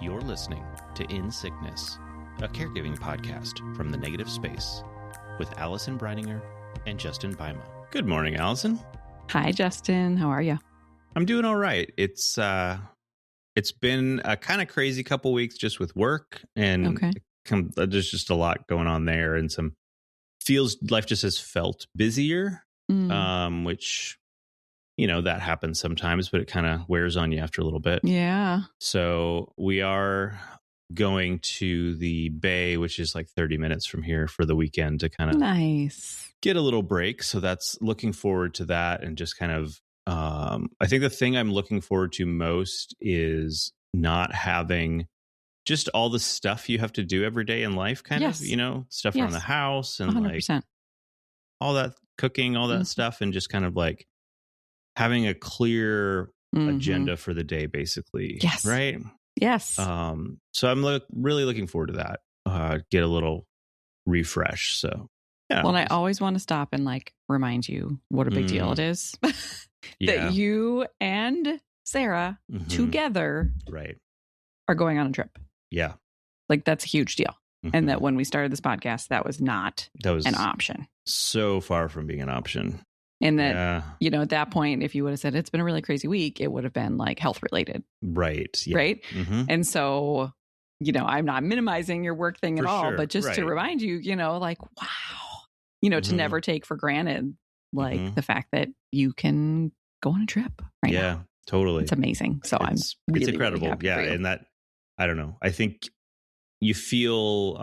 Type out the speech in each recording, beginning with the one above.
You're listening to In Sickness, a caregiving podcast from the Negative Space with Allison Breininger and Justin Bima. Good morning, Allison. Hi, Justin. How are you? I'm doing all right. It's been a kind of crazy couple weeks just with work, and there's just a lot going on there, and life just has felt busier, which, you know, that happens sometimes, but it kind of wears on you after a little bit. Yeah. So we are going to the Bay, which is like 30 minutes from here, for the weekend to kind of get a little break. So that's looking forward to that. And just kind of, I think the thing I'm looking forward to most is not having just all the stuff you have to do every day in life, kind of, you know, stuff around the house and 100%. like all that cooking, all that stuff, and just kind of like having a clear agenda for the day, basically. Yes. Right. Yes. So I'm really looking forward to that. Get a little refresh. So, yeah. Well, I always want to stop and like remind you what a big deal it is that you and Sarah together are going on a trip. Yeah. Like that's a huge deal. And that when we started this podcast, that was not an option. So far from being an option. And that, you know, at that point, if you would have said it's been a really crazy week, it would have been like health related. Right. Yeah. Right. And so, you know, I'm not minimizing your work thing at all, but just to remind you, you know, like, wow, you know, to never take for granted, like the fact that you can go on a trip right now. Yeah, totally. It's amazing. So it's incredible. Really happy for you. And that, I don't know, I think you feel,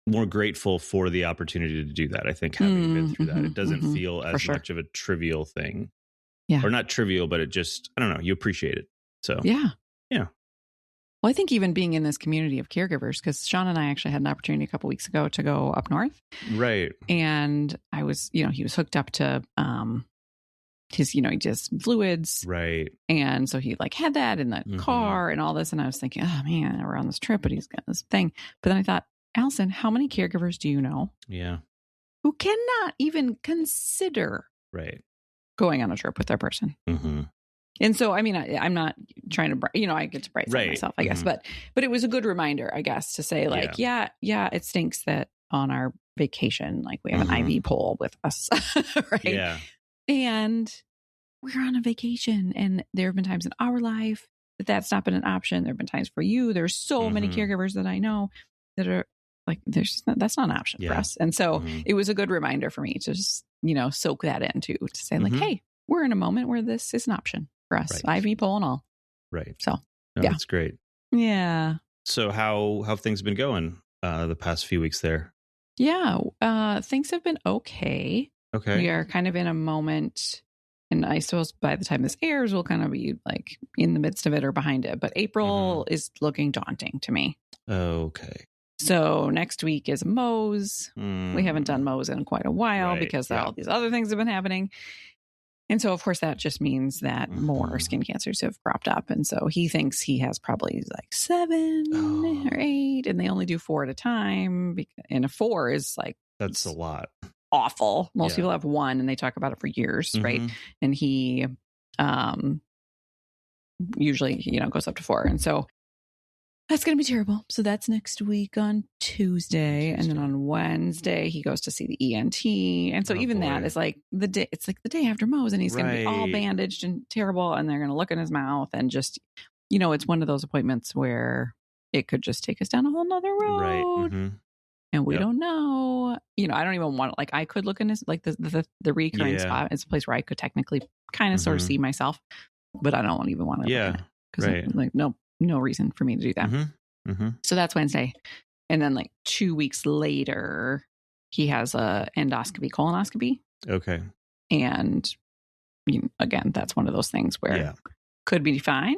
more grateful for the opportunity to do that. I think having been through that, it doesn't feel as much of a trivial thing. Yeah. Or not trivial, but it just, I don't know, you appreciate it. So yeah. Well, I think even being in this community of caregivers, because Sean and I actually had an opportunity a couple weeks ago to go up north. Right. And I was, you know, he was hooked up to his, you know, he does fluids. Right. And so he like had that in the car and all this. And I was thinking, oh man, we're on this trip, but he's got this thing. But then I thought, Allison, how many caregivers do you know? Yeah. Who cannot even consider going on a trip with their person? And so, I mean, I'm not trying to, you know, I get to bright side myself, I guess, but it was a good reminder, I guess, to say like, yeah, it stinks that on our vacation, like we have an IV pole with us, right? Yeah. And we're on a vacation, and there have been times in our life that that's not been an option. There have been times for you. There's so many caregivers that I know that are like, that's not an option for us. And so it was a good reminder for me to just, you know, soak that in too, to say like, hey, we're in a moment where this is an option for us, IV pole and all. Right. So, that's great. Yeah. So how have things been going the past few weeks there? Yeah. Things have been okay. Okay. We are kind of in a moment, and I suppose by the time this airs, we'll kind of be like in the midst of it or behind it. But April is looking daunting to me. Okay. So next week is Mo's. We haven't done Mo's in quite a while because all these other things have been happening. And so, of course, that just means that more skin cancers have cropped up. And so he thinks he has probably like 7 or 8, and they only do 4 at a time. And a 4 is like... That's a lot. Awful. Most people have 1, and they talk about it for years, right? And he usually, you know, goes up to 4. And so that's going to be terrible. So that's next week on Tuesday. And then on Wednesday, he goes to see the ENT. And so that is like the day, it's like the day after Mo's, and he's going to be all bandaged and terrible. And they're going to look in his mouth and just, you know, it's one of those appointments where it could just take us down a whole nother road. Right. And we don't know, you know, I don't even want, like, I could look in his, like the recurring spot. It's a place where I could technically kind of sort of see myself, but I don't even want to look in it. Because like, no reason for me to do that. So that's Wednesday. And then like 2 weeks later, he has a endoscopy, colonoscopy. Okay. And you know, again, that's one of those things where could be fine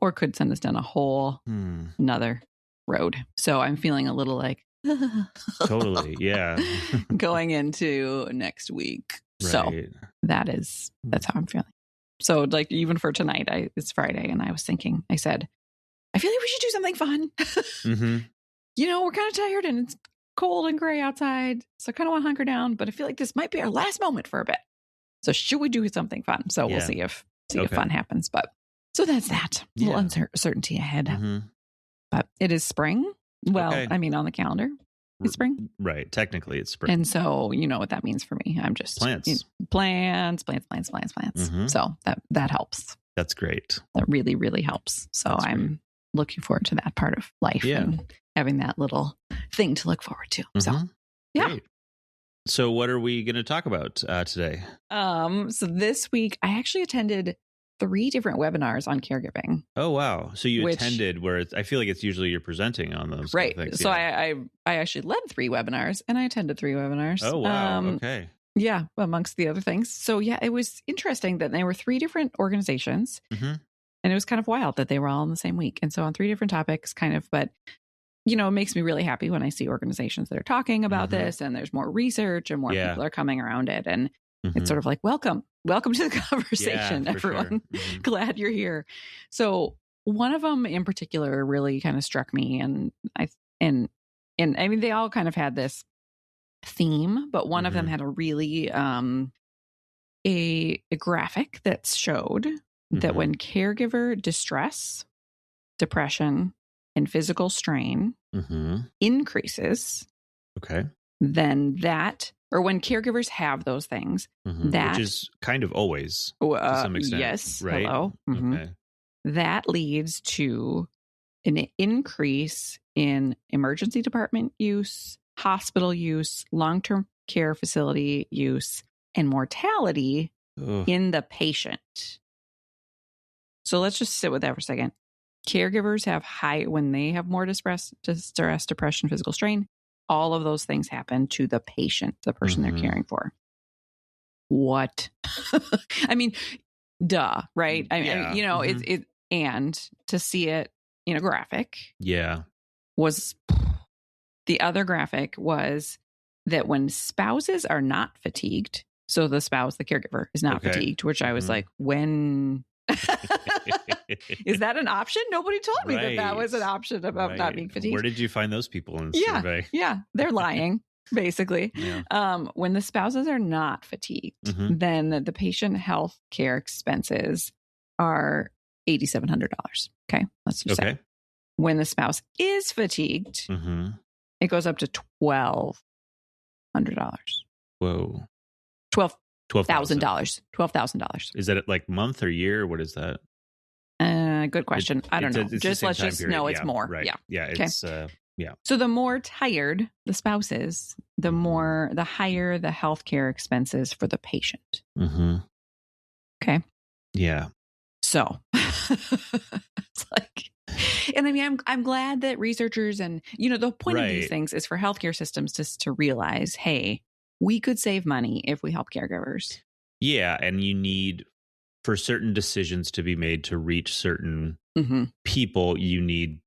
or could send us down a whole another road. So I'm feeling a little like, totally. Yeah. going into next week. So that's how I'm feeling. So like even for tonight, it's Friday, and I was thinking, I said, I feel like we should do something fun. You know, we're kind of tired and it's cold and gray outside. So I kind of want to hunker down, but I feel like this might be our last moment for a bit. So should we do something fun? So we'll see if fun happens. But So that's that. A little uncertainty ahead. Mm-hmm. But it is spring. Well, I mean, on the calendar, it's spring. Right. Technically, it's spring. And so you know what that means for me. I'm just plants. Mm-hmm. So that helps. That's great. That really, really helps. So that's I'm looking forward to that part of life and having that little thing to look forward to. Mm-hmm. So, yeah. Great. So what are we going to talk about today? So this week I actually attended 3 different webinars on caregiving. Oh, wow. So you attended where I feel like it's usually you're presenting on those. Right. Kind of things. So I actually led 3 webinars and I attended 3 webinars. Oh, wow. Okay. Yeah. Amongst the other things. So yeah, it was interesting that there were 3 different organizations and it was kind of wild that they were all in the same week. And so on 3 different topics but it makes me really happy when I see organizations that are talking about this and there's more research and more people are coming around it. And it's sort of like, welcome to the conversation, everyone. Sure. Glad you're here. So one of them in particular really kind of struck me. And I mean, they all kind of had this theme, but one of them had a really, a graphic that showed that when caregiver distress, depression, and physical strain increases, then or when caregivers have those things, which is kind of always to some extent. Yes. Right? Hello. Okay. That leads to an increase in emergency department use, hospital use, long-term care facility use, and mortality in the patient. So let's just sit with that for a second. Caregivers have when they have more distress, depression, physical strain, all of those things happen to the patient, the person they're caring for. What? I mean, duh, right? I mean, and to see it in a graphic. Yeah. The other graphic was that when spouses are not fatigued, so the caregiver is not fatigued, which I was like, when... Is that an option? Nobody told me that was an option about not being fatigued. Where did you find those people in the survey? Yeah, they're lying, basically. When the spouses are not fatigued, then the patient health care expenses are $8,700. Okay, let's just say. When the spouse is fatigued, it goes up to $1,200. Whoa. $12,000. $12,000. Is that like month or year? What is that? Good question. I don't know. Let's just know it's more. Right. Yeah. It's So the more tired the spouse is, the higher the healthcare expenses for the patient. Okay. Yeah. So it's like, and I mean, I'm glad that researchers and, the point of these things is for healthcare systems just to realize, hey, we could save money if we help caregivers. Yeah. And you need, for certain decisions to be made to reach certain people, you need,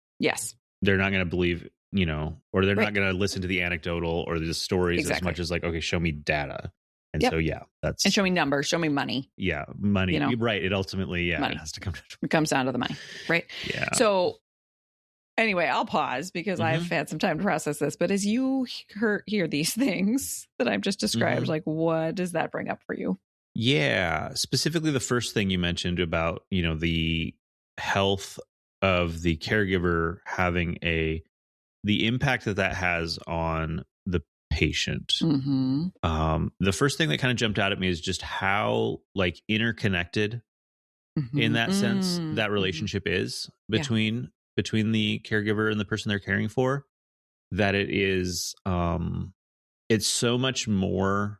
they're not going to believe, or they're not going to listen to the anecdotal or the stories as much as like, okay, show me data. And so, that's. And show me numbers, show me money. Yeah. Money. Right. It ultimately, money. It has to come to it comes down to the money. Right. Yeah. So anyway, I'll pause because I've had some time to process this. But as you hear these things that I've just described, like, what does that bring up for you? Yeah. Specifically, the first thing you mentioned about, the health of the caregiver having the impact that has on the patient. The first thing that kind of jumped out at me is just how like interconnected in that sense that relationship is between the caregiver and the person they're caring for, that it is, it's so much more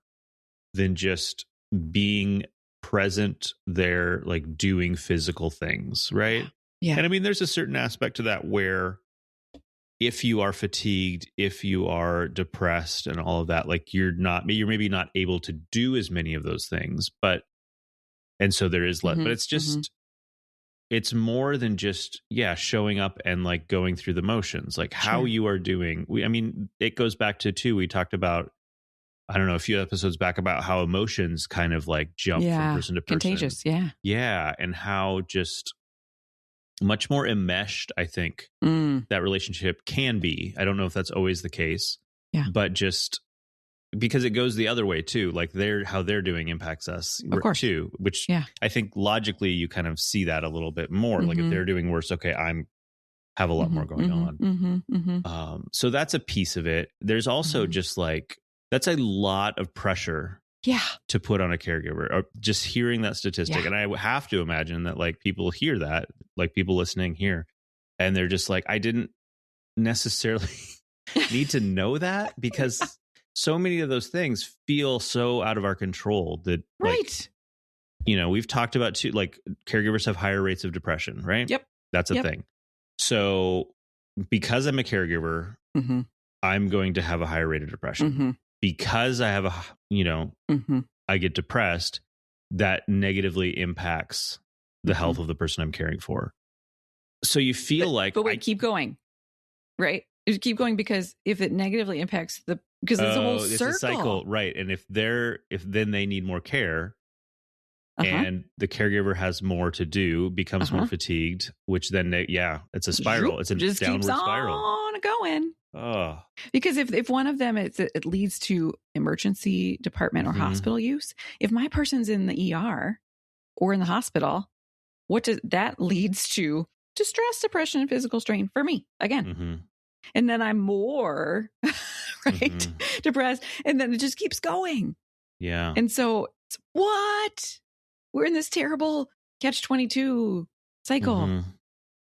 than just being present there, like doing physical things. Right. Yeah. And I mean, there's a certain aspect to that where if you are fatigued, if you are depressed and all of that, like you're maybe not able to do as many of those things, and so there is less, but it's just, it's more than just, showing up and like going through the motions, like how you are doing. It goes back to we talked about, I don't know, a few episodes back about how emotions kind of like jump from person to person. Contagious. Yeah. And how just much more enmeshed, I think, that relationship can be. I don't know if that's always the case, but just because it goes the other way too. Like how they're doing impacts us of course. too, which I think logically you kind of see that a little bit more. Like if they're doing worse, okay, have a lot more going on. So that's a piece of it. There's also just like, that's a lot of pressure to put on a caregiver, or just hearing that statistic. And I have to imagine that like people hear that, like people listening here, and they're just like, I didn't necessarily need to know that, because so many of those things feel so out of our control that like, we've talked about too, like caregivers have higher rates of depression, right? Yep. That's a thing. So because I'm a caregiver, I'm going to have a higher rate of depression. Because I have I get depressed, that negatively impacts the health of the person I'm caring for. So you feel but wait, keep going, right? You keep going, because if it negatively impacts because it's a whole circle. It's a cycle, right? And if then they need more care, and the caregiver has more to do, becomes more fatigued, which then it's a spiral. It's a just downward keeps spiral. On going. Oh, because if one of them it leads to emergency department or hospital use, if my person's in the ER or in the hospital, what does that leads to? Distress, depression, and physical strain for me again. And then I'm more depressed, and then it just keeps going. Yeah. And so what? We're in this terrible catch-22 cycle.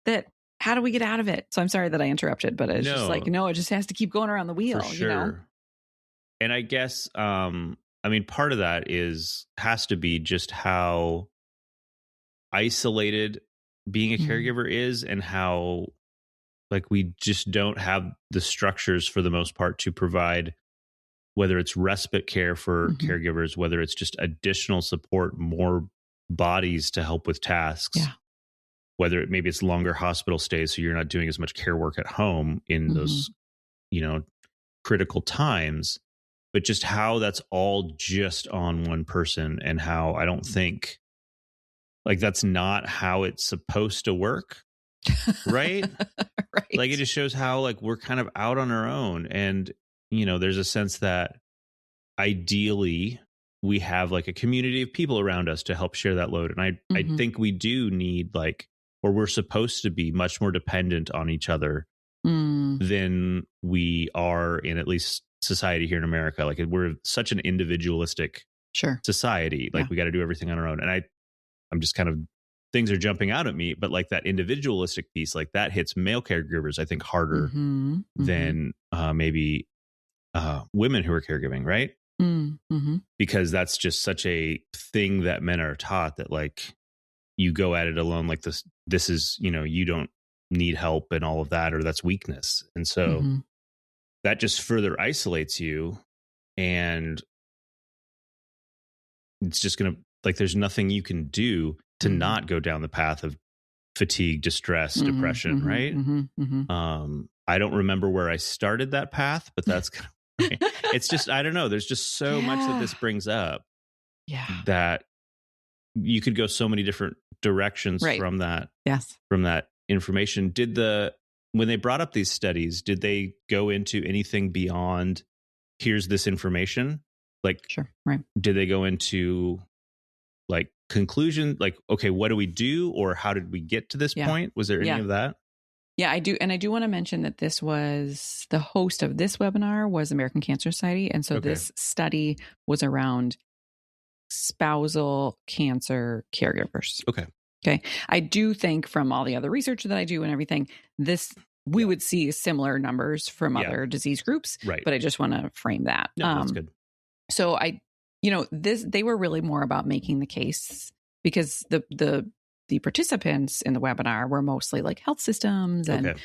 That how do we get out of it? So I'm sorry that I interrupted, but it's just like, it just has to keep going around the wheel. For sure. And I guess, part of that has to be just how isolated being a caregiver is, and how like we just don't have the structures for the most part to provide, whether it's respite care for caregivers, whether it's just additional support, more bodies to help with tasks, whether maybe it's longer hospital stays, so you're not doing as much care work at home in those, critical times, but just how that's all just on one person, and how I don't think like that's not how it's supposed to work. Right. Like it just shows how like we're kind of out on our own. And, there's a sense that ideally we have like a community of people around us to help share that load. And I think we do need or we're supposed to be much more dependent on each other than we are in at least society here in America. Like we're such an individualistic society. Like we got to do everything on our own. And I'm just kind of, things are jumping out at me, but like that individualistic piece, like that hits male caregivers, I think, harder than maybe women who are caregiving, right? Because that's just such a thing that men are taught, that like you go at it alone, like this is, you don't need help and all of that, or that's weakness. And so that just further isolates you, and it's just going to, like, there's nothing you can do to not go down the path of fatigue, distress, depression, right? I don't remember where I started that path, but that's kind of right. It's just, I don't know. There's just so much that this brings up that you could go so many different directions from that. From that information. When they brought up these studies, did they go into anything beyond here's this information? Like, did they go into like conclusion, like, okay, what do we do, or how did we get to this point? Was there any of that? Yeah, I do. And I do want to mention that this was the host of this webinar was American Cancer Society. And so this study was around spousal cancer caregivers. Okay. I do think from all the other research that I do and everything, we would see similar numbers from other disease groups. Right. But I just want to frame that. No, that's good. So they were really more about making the case, because the participants in the webinar were mostly like health systems and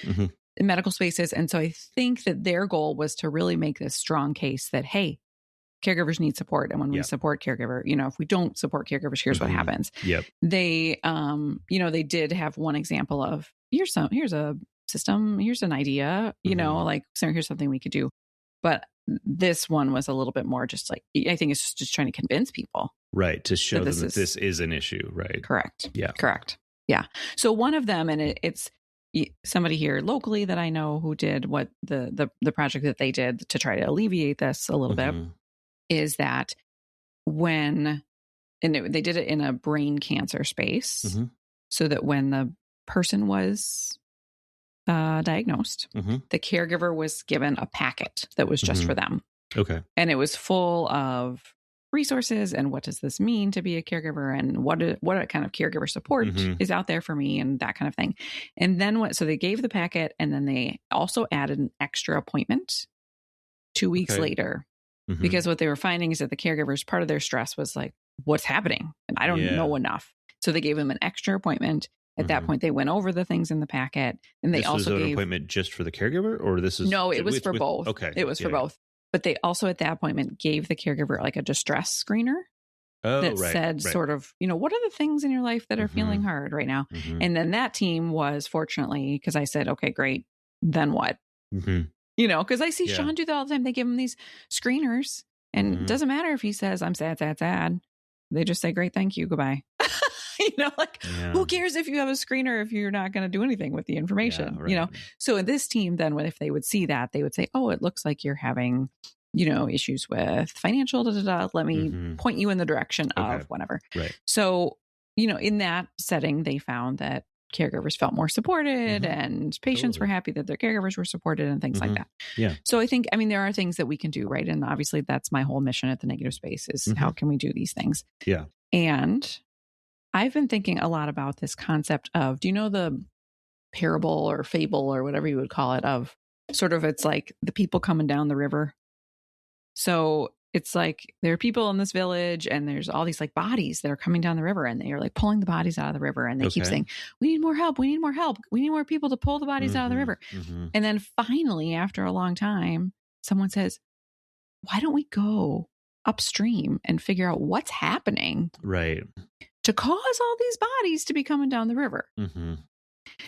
medical spaces. And so I think that their goal was to really make this strong case that, hey, caregivers need support. And when we support caregiver, if we don't support caregivers, here's what happens. They, they did have one example of here's a system, here's an idea, so here's something we could do. But this one was a little bit more just like, I think it's just trying to convince people. Right. To show them that this is an issue. Right. Correct. Yeah. Correct. Yeah. So one of them, and it's somebody here locally that I know who did what the project that they did to try to alleviate this a little bit. is that they did it in a brain cancer space, so that when the person was diagnosed, the caregiver was given a packet that was just for them. Okay. And it was full of resources and what does this mean to be a caregiver and what kind of caregiver support is out there for me and that kind of thing. And then so they gave the packet, and then they also added an extra appointment 2 weeks later, because what they were finding is that the caregivers, part of their stress was like, what's happening? And I don't know enough. So they gave him an extra appointment. At that point, they went over the things in the packet, and they also gave an appointment just for the caregiver, or this is no, it was for both. Okay, it was for both. But they also at that appointment gave the caregiver like a distress screener that said sort of, what are the things in your life that are feeling hard right now? And then that team was, fortunately, because I said, okay, great, then what? Because I see Sean do that all the time. They give him these screeners, and it doesn't matter if he says, I'm sad, sad, sad. They just say, great, thank you, goodbye. Who cares if you have a screener if you're not going to do anything with the information, So in this team, then if they would see that, they would say, oh, it looks like you're having, issues with financial, let me point you in the direction of whatever. Right. So, in that setting, they found that caregivers felt more supported and patients were happy that their caregivers were supported and things like that. Yeah. So I think, there are things that we can do, right? And obviously that's my whole mission at the Negative Space is how can we do these things? Yeah. And I've been thinking a lot about this concept of, do you know the parable or fable or whatever you would call it of sort of, it's like the people coming down the river. So it's like there are people in this village and there's all these like bodies that are coming down the river, and they are like pulling the bodies out of the river, and they keep saying, we need more help. We need more help. We need more people to pull the bodies out of the river. And then finally, after a long time, someone says, why don't we go upstream and figure out what's happening? Right. To cause all these bodies to be coming down the river.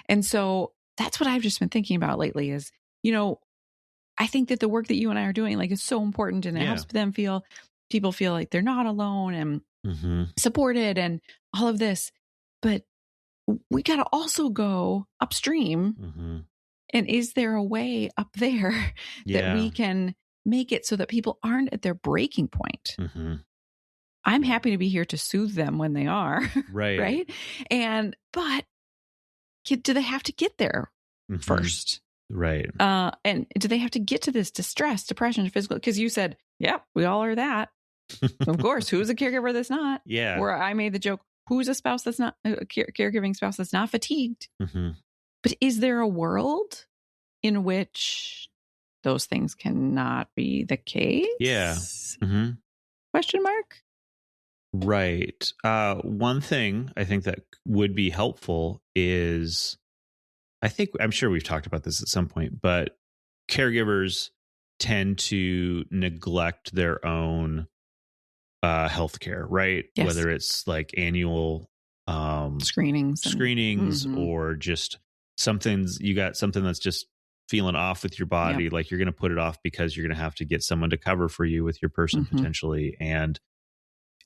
And so that's what I've just been thinking about lately is, I think that the work that you and I are doing, like, is so important, and it helps people feel like they're not alone and supported and all of this. But we got to also go upstream. And is there a way up there that we can make it so that people aren't at their breaking point? I'm happy to be here to soothe them when they are. Right. Right. But do they have to get there first? Right. And do they have to get to this distress, depression, physical? Because you said, yep, we all are that. Of course. Who's a caregiver that's not? Yeah. Or I made the joke, who's a spouse that's not a caregiving spouse that's not fatigued? But is there a world in which those things cannot be the case? Yeah. Question mark? Right. One thing I think that would be helpful is, I'm sure we've talked about this at some point, but caregivers tend to neglect their own healthcare, right? Yes. Whether it's like annual screenings or just you got something that's just feeling off with your body. Like you're going to put it off because you're going to have to get someone to cover for you with your person potentially. And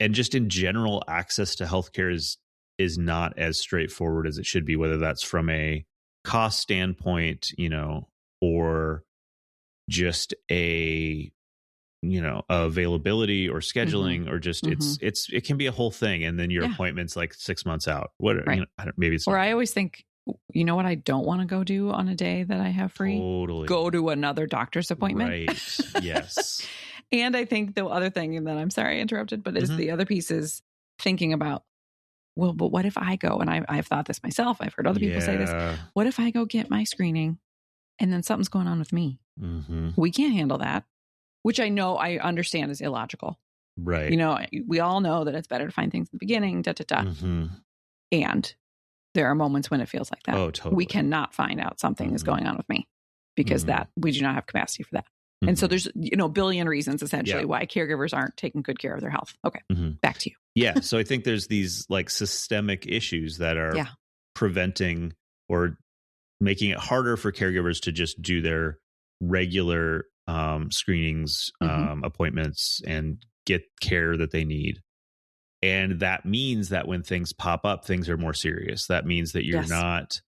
just in general, access to healthcare is not as straightforward as it should be, whether that's from a cost standpoint, or just a, availability or scheduling, or just it can be a whole thing. And then your appointment's like 6 months out. Maybe it's. Or I always think, what I don't want to go do on a day that I have free? Totally. Go to another doctor's appointment. Right. Yes. And I think the other thing, and then I'm sorry I interrupted, but is the other piece is thinking about, well, but what if I go, and I've thought this myself, I've heard other people say this, what if I go get my screening and then something's going on with me? We can't handle that, which I understand is illogical. Right. We all know that it's better to find things in the beginning, And there are moments when it feels like that. Oh, totally. We cannot find out something is going on with me because that we do not have capacity for that. And so there's, a billion reasons essentially why caregivers aren't taking good care of their health. Okay. Back to you. Yeah. So I think there's these like systemic issues that are preventing or making it harder for caregivers to just do their regular screenings, appointments, and get care that they need. And that means that when things pop up, things are more serious. That means that you're not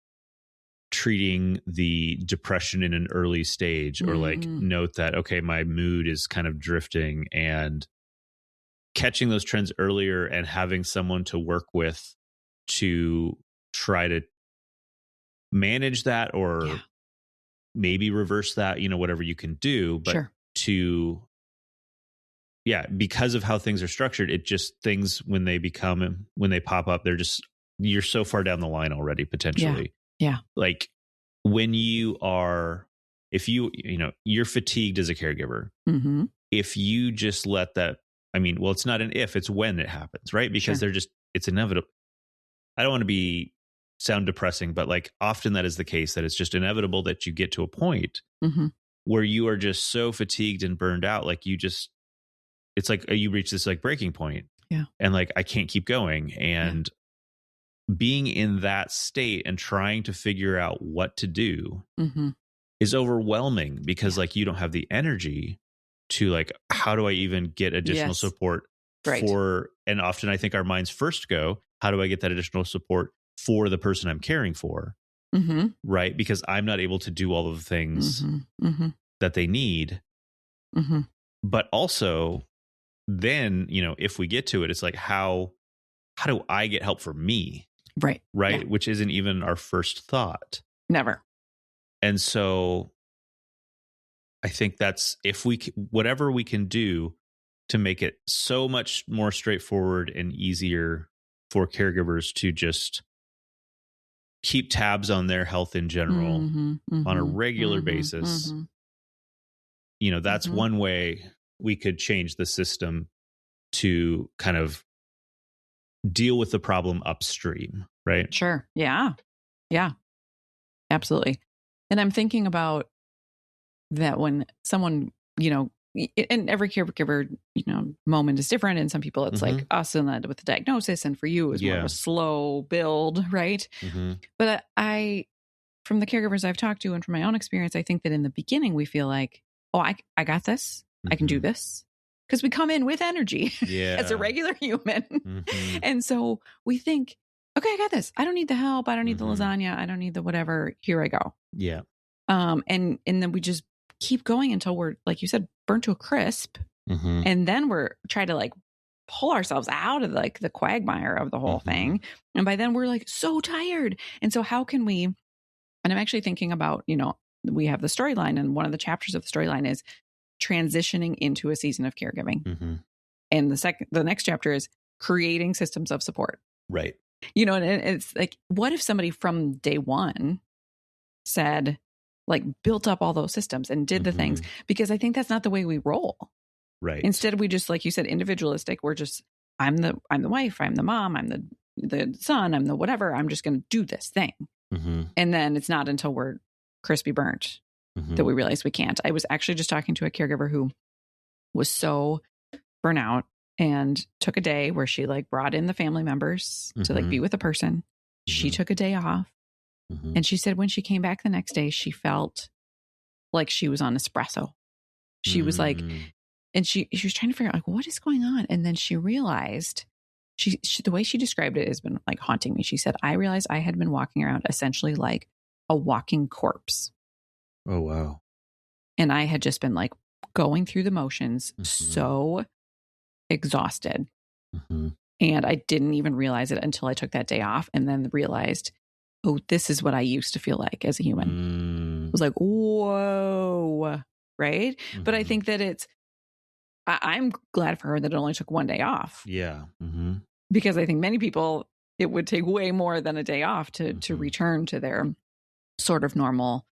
treating the depression in an early stage, or like note that, okay, my mood is kind of drifting and catching those trends earlier and having someone to work with to try to manage that or maybe reverse that, whatever you can do, but because of how things are structured, it just things when they pop up, you're so far down the line already potentially. Yeah. Like when you're fatigued as a caregiver, if you just let that, it's not an if, it's when it happens, right? Because it's inevitable. I don't want to sound depressing, but like often that is the case, that it's just inevitable that you get to a point where you are just so fatigued and burned out. Like it's like you reach this like breaking point and like, I can't keep going. And being in that state and trying to figure out what to do is overwhelming because like you don't have the energy to like, how do I even get additional support for, and often I think our minds first go, how do I get that additional support for the person I'm caring for? Right. Because I'm not able to do all of the things that they need. But also then, if we get to it, it's like, how do I get help for me? Right. Right. Yeah. Which isn't even our first thought. Never. And so I think that's whatever we can do to make it so much more straightforward and easier for caregivers to just keep tabs on their health in general on a regular basis. That's one way we could change the system to kind of deal with the problem upstream, right? Sure. Yeah. Yeah. Absolutely. And I'm thinking about that when someone, and every caregiver, moment is different. And some people it's like us and with the diagnosis. And for you, it was more of a slow build, right? But from the caregivers I've talked to and from my own experience, I think that in the beginning we feel like, oh, I got this. I can do this. Because we come in with energy as a regular human. And so we think, okay, I got this. I don't need the help. I don't need the lasagna. I don't need the whatever. Here I go. Yeah. And then we just keep going until we're, like you said, burnt to a crisp. And then we're trying to like pull ourselves out of like the quagmire of the whole thing. And by then we're like so tired. And so how can we, and I'm actually thinking about, we have the storyline, and one of the chapters of the storyline is transitioning into a season of caregiving. And the next chapter is creating systems of support. Right. And it's like, what if somebody from day one said, like, built up all those systems and did the things? Because I think that's not the way we roll. Right. Instead, we just, like you said, individualistic. We're just, I'm the wife, I'm the mom, I'm the son, I'm the whatever. I'm just going to do this thing. And then it's not until we're crispy burnt that we realize we can't. I was actually just talking to a caregiver who was so burnt out and took a day where she like brought in the family members to like be with the person. She took a day off. And she said when she came back the next day, she felt like she was on espresso. She was like, and she was trying to figure out like, what is going on? And then she realized she the way she described it has been like haunting me. She said, I realized I had been walking around essentially like a walking corpse. Oh, wow. And I had just been like going through the motions, so exhausted. And I didn't even realize it until I took that day off and then realized, oh, this is what I used to feel like as a human. It was like, whoa, right? But I think that I'm glad for her that it only took one day off. Yeah. Because I think many people, it would take way more than a day off to return to their sort of normal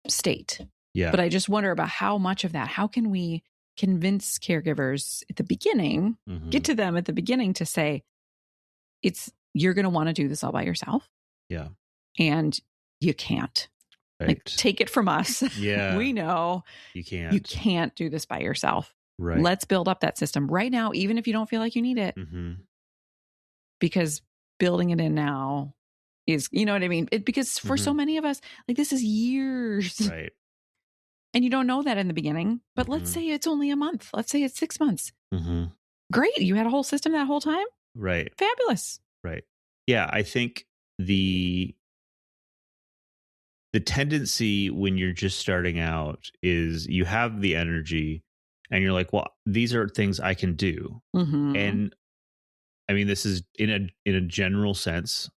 state. Yeah. But I just wonder about how much of that, how can we convince caregivers at the beginning, get to them at the beginning to say, you're going to want to do this all by yourself. Yeah. And you can't. Right. Like, take it from us. Yeah. We know you can't do this by yourself. Right. Let's build up that system right now, even if you don't feel like you need it. Because building it in now is, you know what I mean? Because for so many of us, like, this is years. Right. And you don't know that in the beginning. But let's say it's only a month. Let's say it's 6 months. Great. You had a whole system that whole time? Right. Fabulous. Right. Yeah. I think the tendency when you're just starting out is you have the energy and you're like, well, these are things I can do. And I mean, this is in a general sense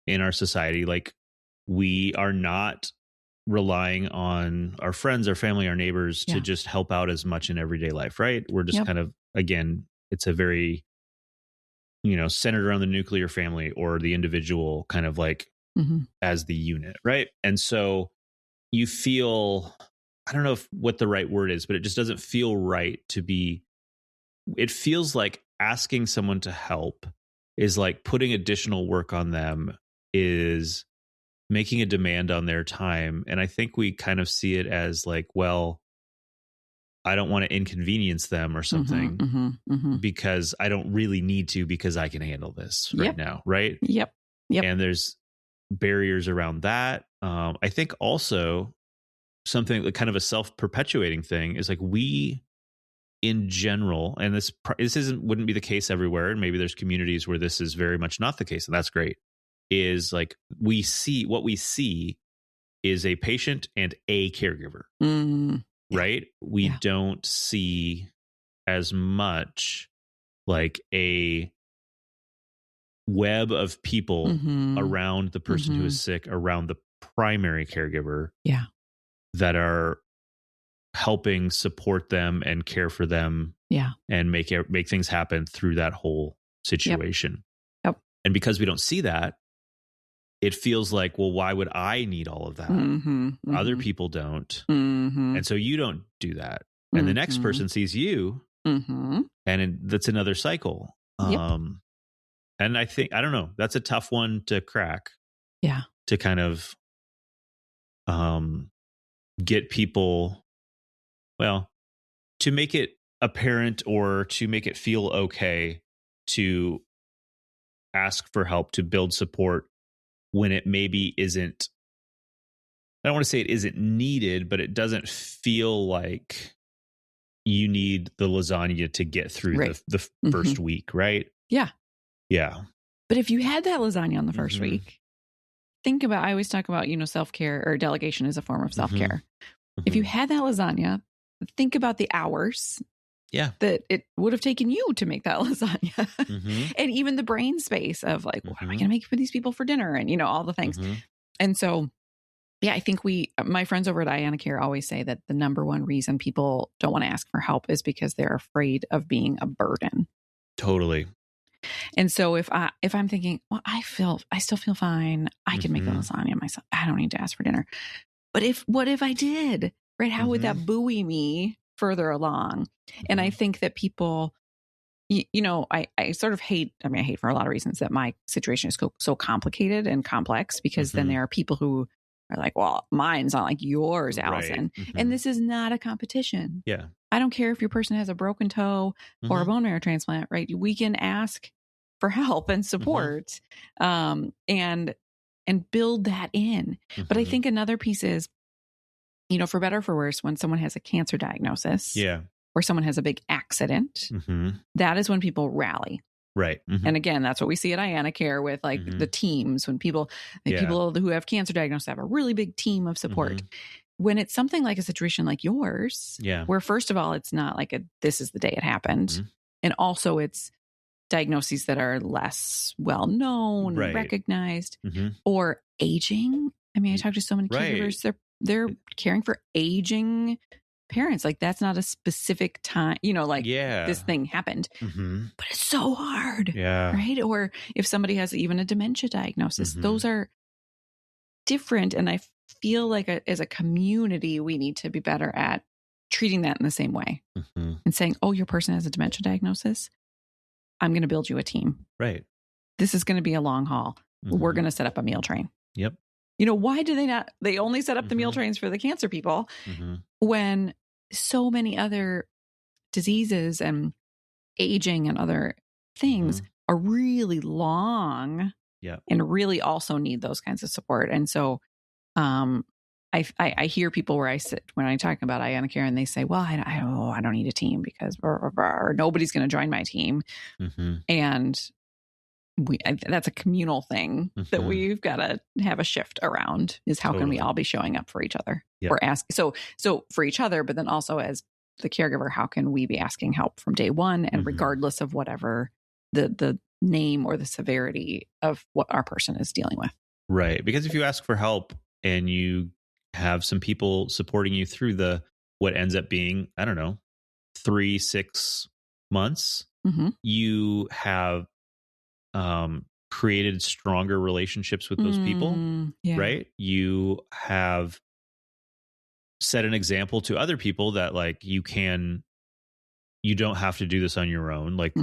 in our society, like we are not relying on our friends, our family, our neighbors to just help out as much in everyday life, right? We're just kind of, again, it's a very, centered around the nuclear family or the individual kind of like as the unit, right? And so you feel, I don't know what the right word is, but it just doesn't feel right it feels like asking someone to help is like putting additional work on them, is making a demand on their time. And I think we kind of see it as like, well, I don't want to inconvenience them or something because I don't really need to, because I can handle this right now. Right. Yep. And there's barriers around that. I think also something like kind of a self-perpetuating thing is like we in general, and this wouldn't be the case everywhere, and maybe there's communities where this is very much not the case, and that's great, is like we see is a patient and a caregiver, right? We don't see as much like a web of people around the person who is sick, around the primary caregiver that are helping support them and care for them and make things happen through that whole situation. Yep. And because we don't see that, it feels like, well, why would I need all of that? Other people don't. And so you don't do that. And the next person sees you and that's another cycle. And I think, I don't know, that's a tough one to crack. Yeah. To kind of get people, well, to make it apparent or to make it feel okay to ask for help, to build support when it maybe isn't, I don't want to say it isn't needed, but it doesn't feel like you need the lasagna to get through the first week, right? Yeah. Yeah. But if you had that lasagna on the first week, think about, I always talk about, self-care or delegation is a form of self-care. If you had that lasagna, think about the hours that it would have taken you to make that lasagna. And even the brain space of like, what am I going to make for these people for dinner? And, all the things. And so, I think my friends over at Iana Care always say that the number one reason people don't want to ask for help is because they're afraid of being a burden. Totally. And so if I'm thinking, well, I still feel fine. I can make the lasagna myself. I don't need to ask for dinner. But what if I did, right? How would that buoy me further along? And I think that people, I sort of hate, I hate for a lot of reasons that my situation is so complicated and complex, because then there are people who are like, well, mine's not like yours, Allison. And this is not a competition. Yeah. I don't care if your person has a broken toe or a bone marrow transplant, right? We can ask for help and support and build that in. But I think another piece is, for better or for worse, when someone has a cancer diagnosis or someone has a big accident, that is when people rally. Right. And again, that's what we see at Iana Care with like the teams, when people who have cancer diagnosis have a really big team of support. When it's something like a situation like yours, where first of all, it's not like this is the day it happened. And also it's diagnoses that are less well known, recognized, or aging. I talk to so many caregivers, they're caring for aging parents. Like that's not a specific time, this thing happened, but it's so hard. Right. Or if somebody has even a dementia diagnosis, those are different. And I feel like as a community, we need to be better at treating that in the same way and saying, oh, your person has a dementia diagnosis. I'm going to build you a team. Right. This is going to be a long haul. We're going to set up a meal train. Yep. Why do they not? They only set up the meal trains for the cancer people when so many other diseases and aging and other things are really long and really also need those kinds of support. And so I hear people where I sit when I talk about Iana Care and they say, well, I don't need a team because or nobody's going to join my team. And that's a communal thing that we've got to have a shift around, is how can we all be showing up for each other or ask. So for each other, but then also as the caregiver, how can we be asking help from day one and regardless of whatever the name or the severity of what our person is dealing with. Right. Because if you ask for help and you have some people supporting you through what ends up being, I don't know, 3-6 months, you have created stronger relationships with those people, right? You have set an example to other people that like you don't have to do this on your own. Like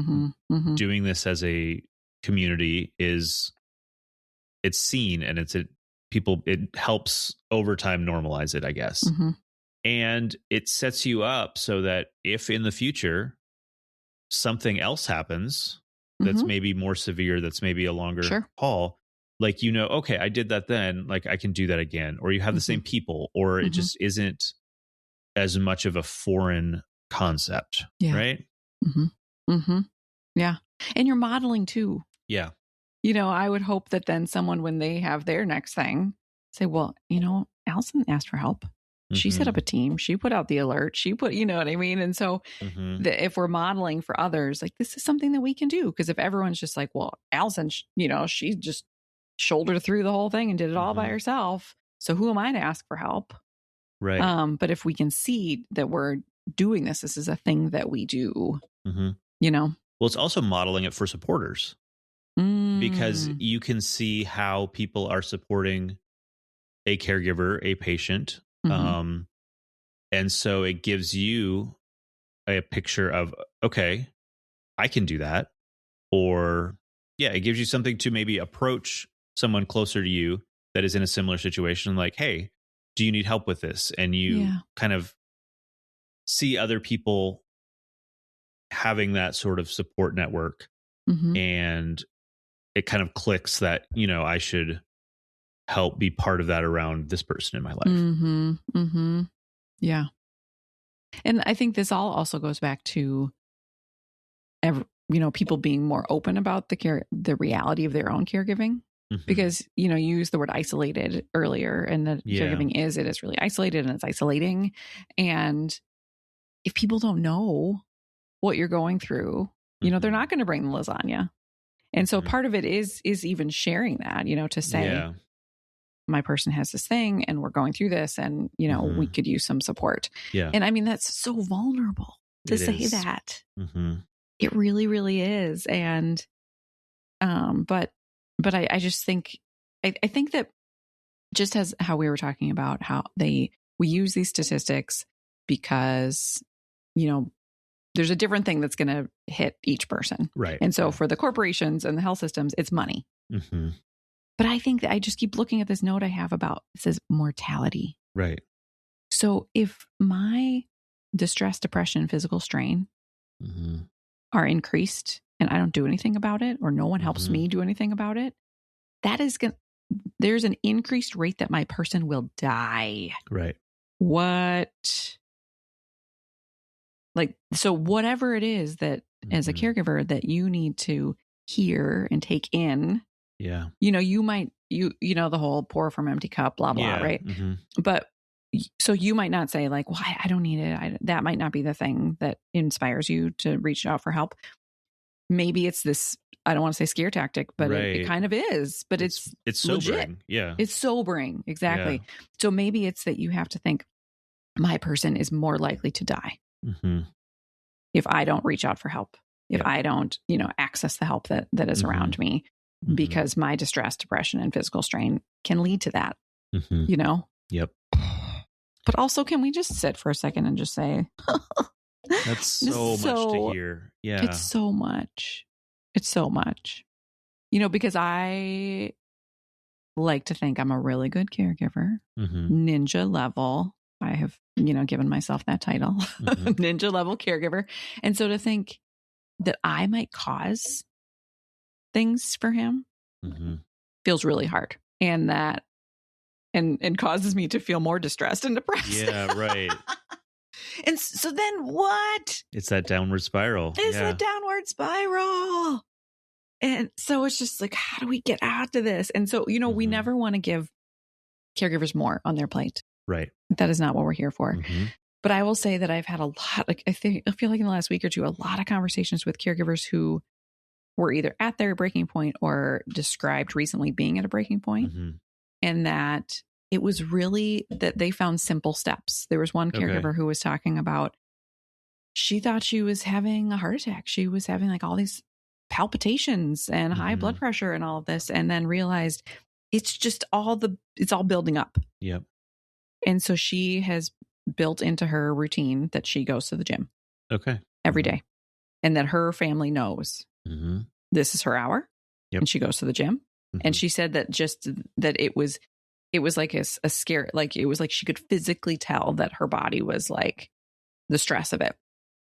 doing this as a community it's seen and it helps over time normalize it, I guess. And it sets you up so that if in the future something else happens that's maybe more severe, that's maybe a longer haul, like, okay, I did that then, like I can do that again. Or you have the same people, or it just isn't as much of a foreign concept, right? Yeah. And you're modeling too. Yeah. I would hope that then someone, when they have their next thing, say, well, Allison asked for help. She set up a team. She put out the alert. She put, you know what I mean? And so if we're modeling for others, like this is something that we can do. Because if everyone's just like, well, Allison, she just shouldered through the whole thing and did it all by herself. So who am I to ask for help? Right. But if we can see that we're doing this is a thing that we do, Well, it's also modeling it for supporters. Because you can see how people are supporting a caregiver, a patient. And so it gives you a picture of, okay, I can do that. Or it gives you something to maybe approach someone closer to you that is in a similar situation. Like, hey, do you need help with this? And you kind of see other people having that sort of support network. And it kind of clicks that, I should help be part of that around this person in my life. Yeah. And I think this all also goes back to, people being more open about the reality of their own caregiving. Because, you used the word isolated earlier, and the caregiving it is really isolated and it's isolating. And if people don't know what you're going through, they're not going to bring the lasagna. And so part of it is even sharing that, to say, my person has this thing and we're going through this and, we could use some support. Yeah. And I mean, that's so vulnerable to say that. It really, really is. And, but I just think, I think that just as how we were talking about how we use these statistics because, there's a different thing that's going to hit each person. Right. And so for the corporations and the health systems, it's money. But I think that I just keep looking at this note I have about, it says mortality. Right. So if my distress, depression, physical strain are increased and I don't do anything about it, or no one helps me do anything about it, there's an increased rate that my person will die. Right. So whatever it is that as a caregiver that you need to hear and take in, you might, the whole pour from empty cup, blah, blah, right? But so you might not say like, well, I don't need it. That might not be the thing that inspires you to reach out for help. Maybe it's this, I don't want to say scare tactic, but it kind of is, but it's sobering. Legit. Yeah. It's sobering. Exactly. Yeah. So maybe it's that you have to think my person is more likely to die if I don't reach out for help, if I don't, access the help that is around me, because my distress, depression, and physical strain can lead to that, Yep. But also, can we just sit for a second and just say, that's so much to hear. Yeah. It's so much. It's so much. Because I like to think I'm a really good caregiver, ninja level. I have, given myself that title, ninja level caregiver. And so to think that I might cause things for him feels really hard. And that, and causes me to feel more distressed and depressed. Yeah, right. And so then what? It's that downward spiral. It's a downward spiral. And so it's just like, how do we get out of this? And so, we never want to give caregivers more on their plate. Right. That is not what we're here for. But I will say that I've had a lot, like I feel like in the last week or two, a lot of conversations with caregivers who were either at their breaking point or described recently being at a breaking point, and that it was really that they found simple steps. There was one caregiver who was talking about, she thought she was having a heart attack. She was having like all these palpitations and high blood pressure and all of this, and then realized it's just it's all building up. Yep. And so she has built into her routine that she goes to the gym every day, and that her family knows this is her hour, and she goes to the gym. And she said that just that it was like a scare, like it was like she could physically tell that her body was like the stress of it,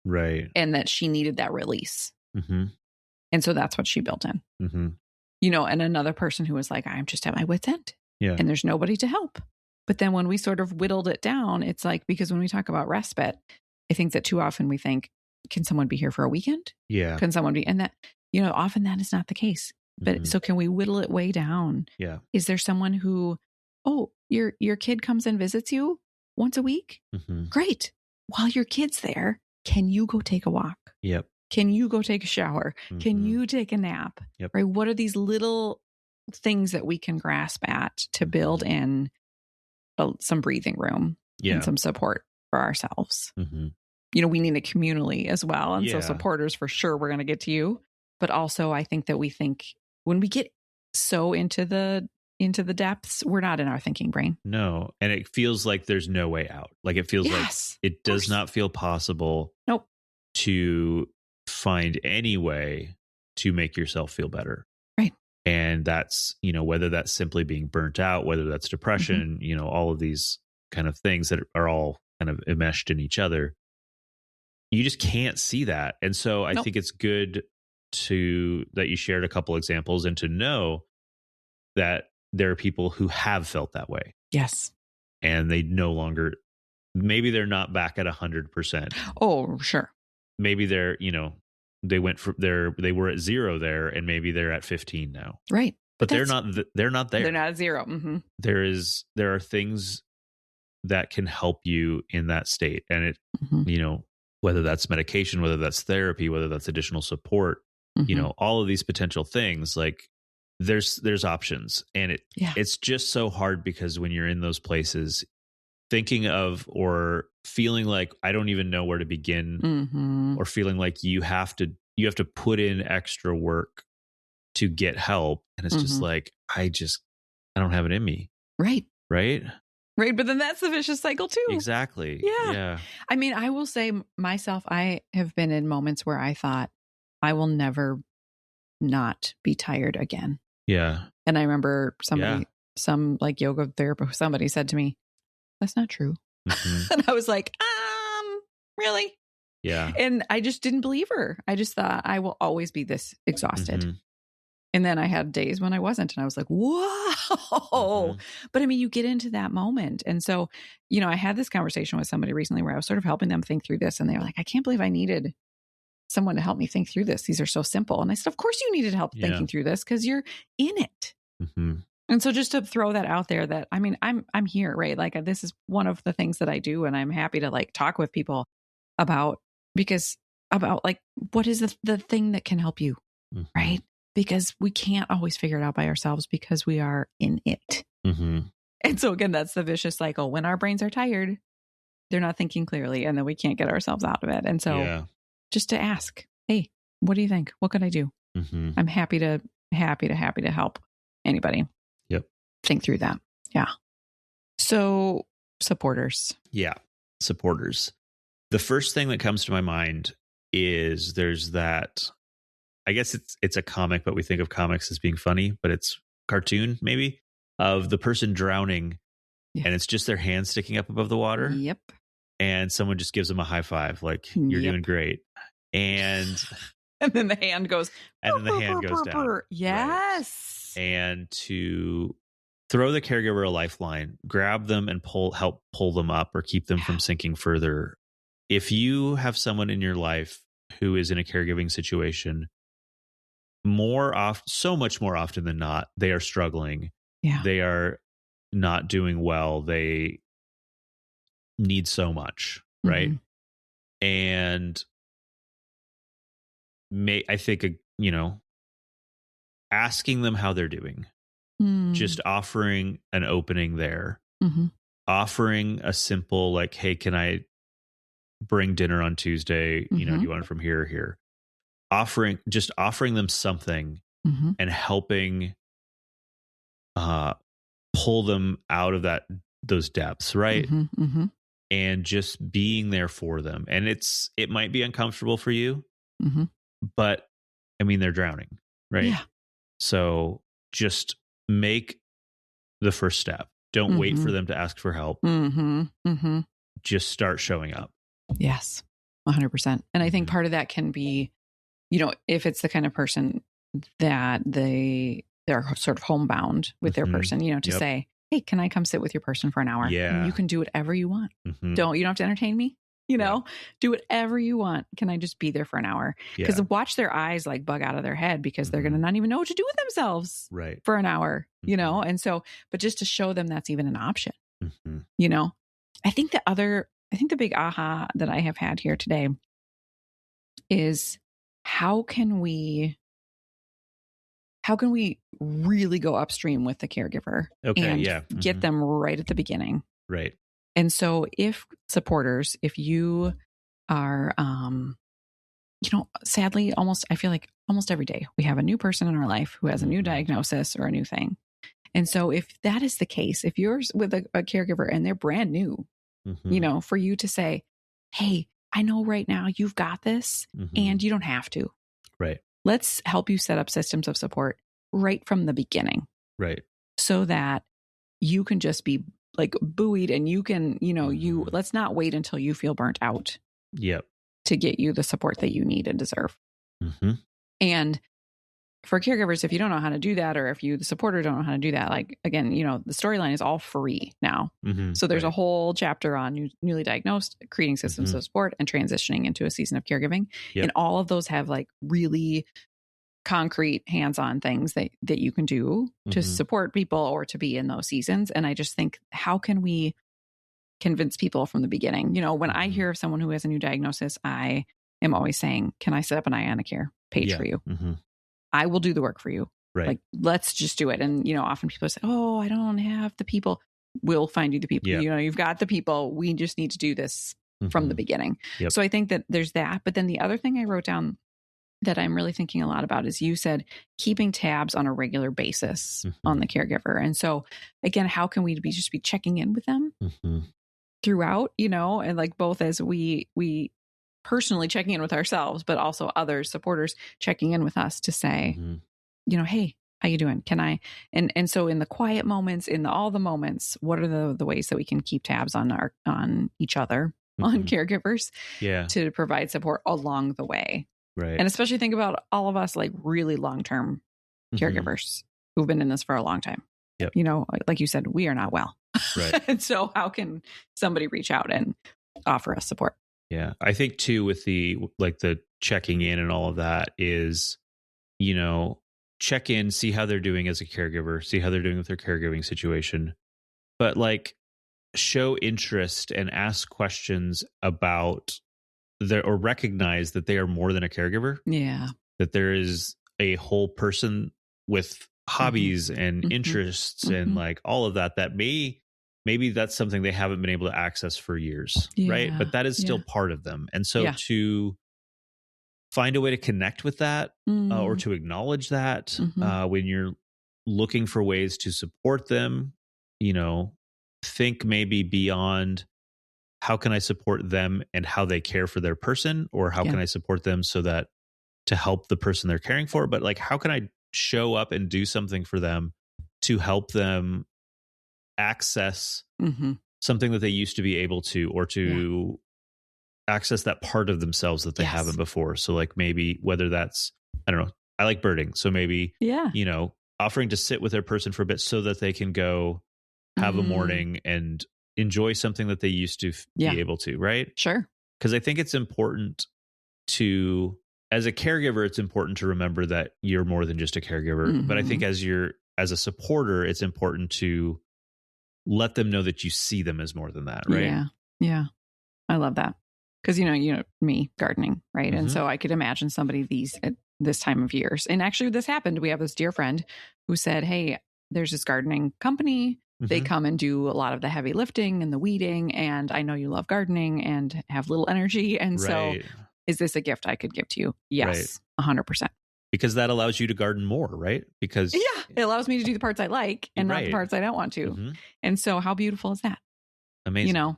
right, and that she needed that release. And so that's what she built in. You know, and another person who was like, I'm just at my wit's end, and there's nobody to help. But then when we sort of whittled it down, it's like, because when we talk about respite, I think that too often we think, can someone be here for a weekend? Yeah. Can someone be, and that, you know, often that is not the case. But so can we whittle it way down? Yeah. Is there someone who, oh, your kid comes and visits you once a week? Great. While your kid's there, can you go take a walk? Yep. Can you go take a shower? Can you take a nap? Yep. Right? What are these little things that we can grasp at to build in some breathing room and some support for ourselves? You know, we need it communally as well. And so supporters, for sure, we're going to get to you. But also, I think that we think when we get so into the depths, we're not in our thinking brain. No. And it feels like there's no way out. Like it feels like it does not feel possible to find any way to make yourself feel better. Right. And that's, you know, whether that's simply being burnt out, whether that's depression, you know, all of these kind of things that are all kind of enmeshed in each other. You just can't see that. And so I think it's good that you shared a couple examples and to know that there are people who have felt that way. Yes. And they no longer, maybe they're not back at 100%. Oh, sure. Maybe they're, you know, they were at 0 there and maybe they're at 15 now. Right. But they're not there. They're not at 0. There are things that can help you in that state. And it, you know, whether that's medication, whether that's therapy, whether that's additional support, you know, all of these potential things, like there's options. And it's just so hard because when you're in those places, thinking of or feeling like I don't even know where to begin, or feeling like you have to put in extra work to get help. And it's just like, I don't have it in me. Right. Right. Right. But then that's the vicious cycle too. Exactly. Yeah. I mean, I will say myself, I have been in moments where I thought I will never not be tired again. Yeah. And I remember some like yoga therapist, somebody said to me, that's not true. And I was like, really? Yeah. And I just didn't believe her. I just thought I will always be this exhausted. And then I had days when I wasn't, and I was like, whoa. But I mean, you get into that moment. And so, you know, I had this conversation with somebody recently where I was sort of helping them think through this. And they were like, I can't believe I needed someone to help me think through this. These are so simple. And I said, of course you needed help thinking through this because you're in it. And so just to throw that out there that, I mean, I'm here, right? Like this is one of the things that I do. And I'm happy to like talk with people about like, what is the thing that can help you, right? Because we can't always figure it out by ourselves because we are in it. And so again, that's the vicious cycle. When our brains are tired, they're not thinking clearly, and then we can't get ourselves out of it. And so just to ask, hey, what do you think? What could I do? I'm happy to help anybody. Yep. Think through that. Yeah. So supporters. Yeah. Supporters. The first thing that comes to my mind is there's that, I guess it's a comic, but we think of comics as being funny, but it's cartoon maybe, of the person drowning and it's just their hand sticking up above the water. Yep. And someone just gives them a high five, like you're doing great. And then the hand goes, and then the hand goes down. Yes. Right. And to throw the caregiver a lifeline, grab them and help pull them up or keep them from sinking further. If you have someone in your life who is in a caregiving situation, so much more often than not, they are struggling. Yeah. They are not doing well. They need so much. right? And I think, asking them how they're doing, just offering an opening there, offering a simple, like, hey, can I bring dinner on Tuesday? Do you want it from here or here? Offering them something and helping pull them out of those depths, right? And just being there for them. And it might be uncomfortable for you, but I mean, they're drowning, right? Yeah. So just make the first step. Don't wait for them to ask for help. Just start showing up. Yes, 100%. And I think part of that can be, if it's the kind of person that they're sort of homebound with their person, to say, hey, can I come sit with your person for an hour? Yeah. And you can do whatever you want. You don't have to entertain me. Do whatever you want. Can I just be there for an hour? Because watch their eyes like bug out of their head because they're going to not even know what to do with themselves for an hour, And so, but just to show them that's even an option, I think the big aha that I have had here today is how can we really go upstream with the caregiver and get them right at the beginning? Right. And so if you are, sadly, I feel like almost every day we have a new person in our life who has a new diagnosis or a new thing. And so if that is the case, if you're with a caregiver and they're brand new, for you to say, hey, I know right now you've got this and you don't have to. Right. Let's help you set up systems of support right from the beginning. Right. So that you can just be like buoyed and you can, let's not wait until you feel burnt out. Yep. To get you the support that you need and deserve. And for caregivers, if you don't know how to do that, or if you, the supporter, don't know how to do that, like, again, the storyline is all free now. So there's a whole chapter on newly diagnosed, creating systems of support, and transitioning into a season of caregiving. And all of those have like really concrete hands-on things that you can do to support people or to be in those seasons. And I just think, how can we convince people from the beginning? When I hear of someone who has a new diagnosis, I am always saying, can I set up an Iona Care page for you? I will do the work for you. Right. Like, let's just do it. And, often people say, oh, I don't have the people. We'll find you the people. You've got the people. We just need to do this from the beginning. So I think that there's that. But then the other thing I wrote down that I'm really thinking a lot about is, you said, keeping tabs on a regular basis on the caregiver. And so again, how can we just be checking in with them throughout, and like both as we personally checking in with ourselves, but also other supporters checking in with us to say, hey, how you doing? Can I, and so in the quiet moments, in all the moments, what are the ways that we can keep tabs on each other, on caregivers, to provide support along the way. Right. And especially think about all of us, like really long-term caregivers who've been in this for a long time. Yep. Like you said, we are not well. Right. And so how can somebody reach out and offer us support? Yeah. I think too, with the checking in and all of that is, check in, see how they're doing as a caregiver, see how they're doing with their caregiving situation, but like show interest and ask questions about or recognize that they are more than a caregiver. Yeah. That there is a whole person with hobbies and interests and like all of that maybe that's something they haven't been able to access for years, right? But that is still part of them. And so to find a way to connect with that or to acknowledge that when you're looking for ways to support them, think maybe beyond, how can I support them and how they care for their person, or how can I support them so that to help the person they're caring for, but like, how can I show up and do something for them to help them access something that they used to be able to, or to access that part of themselves that they haven't before. So like, maybe whether that's, I don't know, I like birding. So maybe, offering to sit with their person for a bit so that they can go have a morning and enjoy something that they used to be able to, right? Sure. Because I think it's important to, as a caregiver, it's important to remember that you're more than just a caregiver. But I think as a supporter, it's important to let them know that you see them as more than that, right? Yeah. I love that. Because, me gardening, right? And so I could imagine somebody at this time of years. And actually this happened. We have this dear friend who said, hey, there's this gardening company. They come and do a lot of the heavy lifting and the weeding. And I know you love gardening and have little energy. And so is this a gift I could give to you? Yes, 100%. Because that allows you to garden more, right? Because it allows me to do the parts I like and not the parts I don't want to. And so how beautiful is that? Amazing.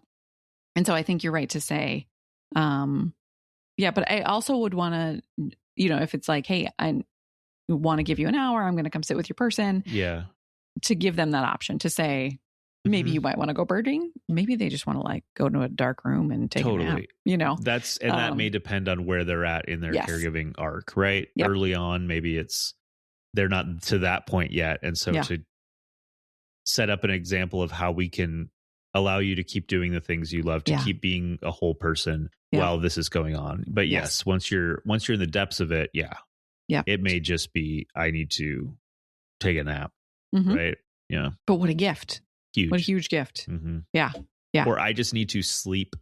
And so I think you're right to say, but I also would want to, if it's like, hey, I want to give you an hour, I'm going to come sit with your person. Yeah. To give them that option to say, maybe you might want to go birding. Maybe they just want to like go to a dark room and take a nap, that may depend on where they're at in their caregiving arc, right? Yep. Early on, maybe they're not to that point yet. And so to set up an example of how we can allow you to keep doing the things you love, to keep being a whole person while this is going on. But yes, once you're in the depths of it, it may just be, I need to take a nap. Right. Yeah. But what a gift. Huge. What a huge gift. Yeah. Yeah. Or I just need to sleep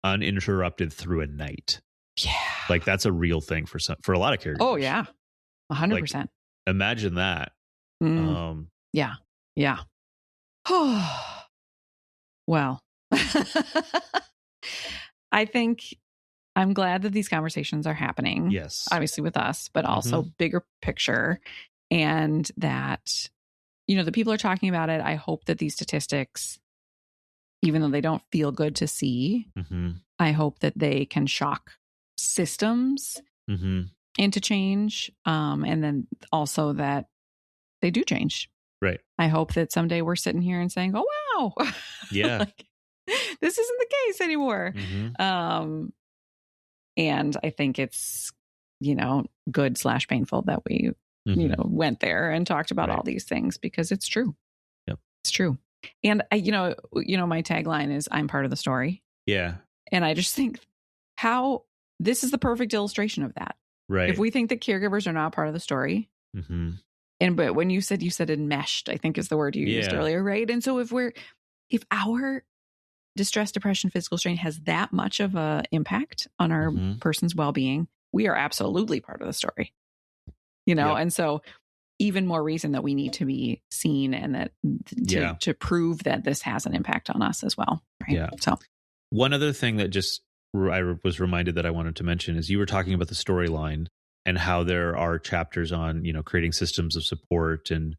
uninterrupted through a night. Yeah. Like that's a real thing for a lot of caregivers. Oh yeah. 100%. Imagine that. Yeah. Yeah. Well, I think I'm glad that these conversations are happening. Yes. Obviously with us, but also bigger picture, and that, the people are talking about it. I hope that these statistics, even though they don't feel good to see, I hope that they can shock systems into change. And then also that they do change. Right. I hope that someday we're sitting here and saying, oh, wow. Yeah. Like, this isn't the case anymore. And I think it's, good / painful that we, went there and talked about all these things, because it's true. Yep. It's true. And I, my tagline is, I'm part of the story. Yeah. And I just think this is the perfect illustration of that. Right. If we think that caregivers are not part of the story, but when you said enmeshed, I think is the word you used earlier, right? And so if our distress, depression, physical strain has that much of a impact on our person's well-being, we are absolutely part of the story, And so even more reason that we need to be seen, and that to prove that this has an impact on us as well. Right. Yeah. So one other thing that I was reminded that I wanted to mention is you were talking about the storyline and how there are chapters on, creating systems of support and,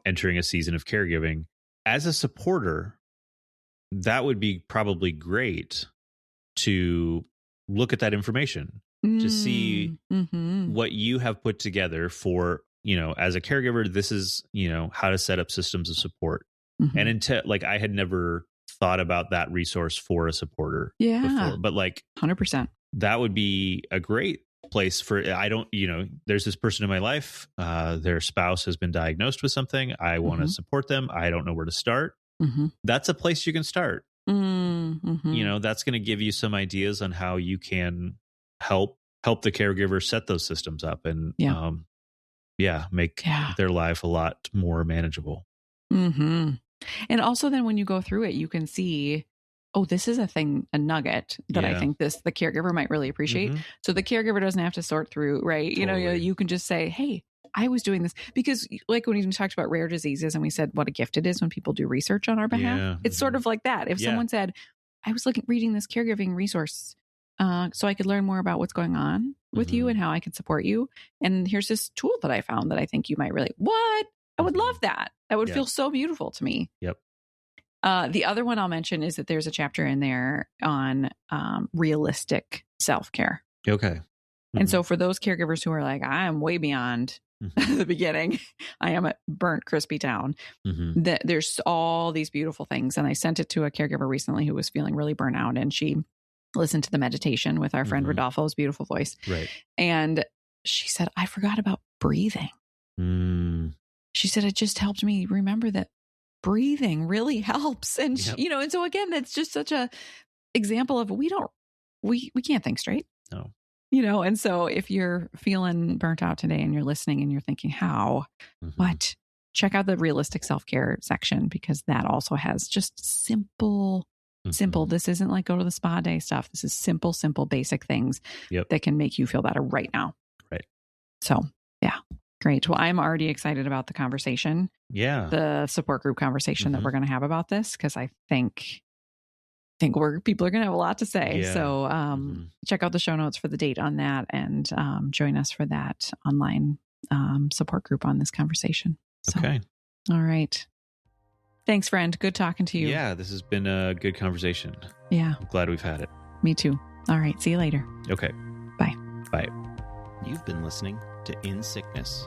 entering a season of caregiving. As a supporter, that would be probably great to look at that information, to see what you have put together for, as a caregiver, this is, how to set up systems of support. And until I had never thought about that resource for a supporter before, but 100%, that would be a great place for, there's this person in my life, their spouse has been diagnosed with something. I want to support them. I don't know where to start. That's a place you can start. That's going to give you some ideas on how you can help the caregiver set those systems up and make their life a lot more manageable. And also then when you go through it, you can see, oh, this is a nugget that I think the caregiver might really appreciate. So the caregiver doesn't have to sort through, right? Totally. You can just say, hey, I was doing this, because when we talked about rare diseases and we said what a gift it is when people do research on our behalf, it's sort of like that. If someone said, I was reading this caregiving resource so I could learn more about what's going on with you and how I could support you. And here's this tool that I found that I think you might really, what? I would love that. That would feel so beautiful to me. Yep. The other one I'll mention is that there's a chapter in there on realistic self-care. Okay. And so for those caregivers who are like, I am way beyond the beginning, I am a burnt, crispy town, there's all these beautiful things. And I sent it to a caregiver recently who was feeling really burnt out, and she listened to the meditation with our friend Rodolfo's beautiful voice. Right. And she said, I forgot about breathing. She said, it just helped me remember that breathing really helps. And, and so again, that's just such a example of we can't think straight. No. And so if you're feeling burnt out today and you're listening and you're thinking, how, what, check out the realistic self-care section, because that also has just simple Simple. This isn't like go to the spa day stuff. This is simple, basic things that can make you feel better right now. Right. So, yeah. Great. Well, I'm already excited about the conversation. Yeah. The support group conversation that we're going to have about this, because I think people are going to have a lot to say. Yeah. So check out the show notes for the date on that, and join us for that online support group on this conversation. So, okay. All right. Thanks, friend. Good talking to you. Yeah, this has been a good conversation. Yeah. I'm glad we've had it. Me too. All right. See you later. Okay. Bye. Bye. You've been listening to In Sickness.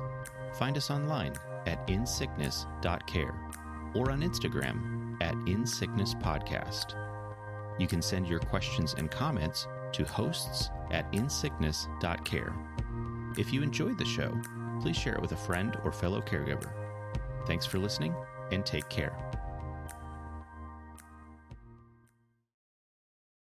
Find us online at insickness.care or on Instagram at insicknesspodcast. You can send your questions and comments to hosts@insickness.care. If you enjoyed the show, please share it with a friend or fellow caregiver. Thanks for listening, and take care.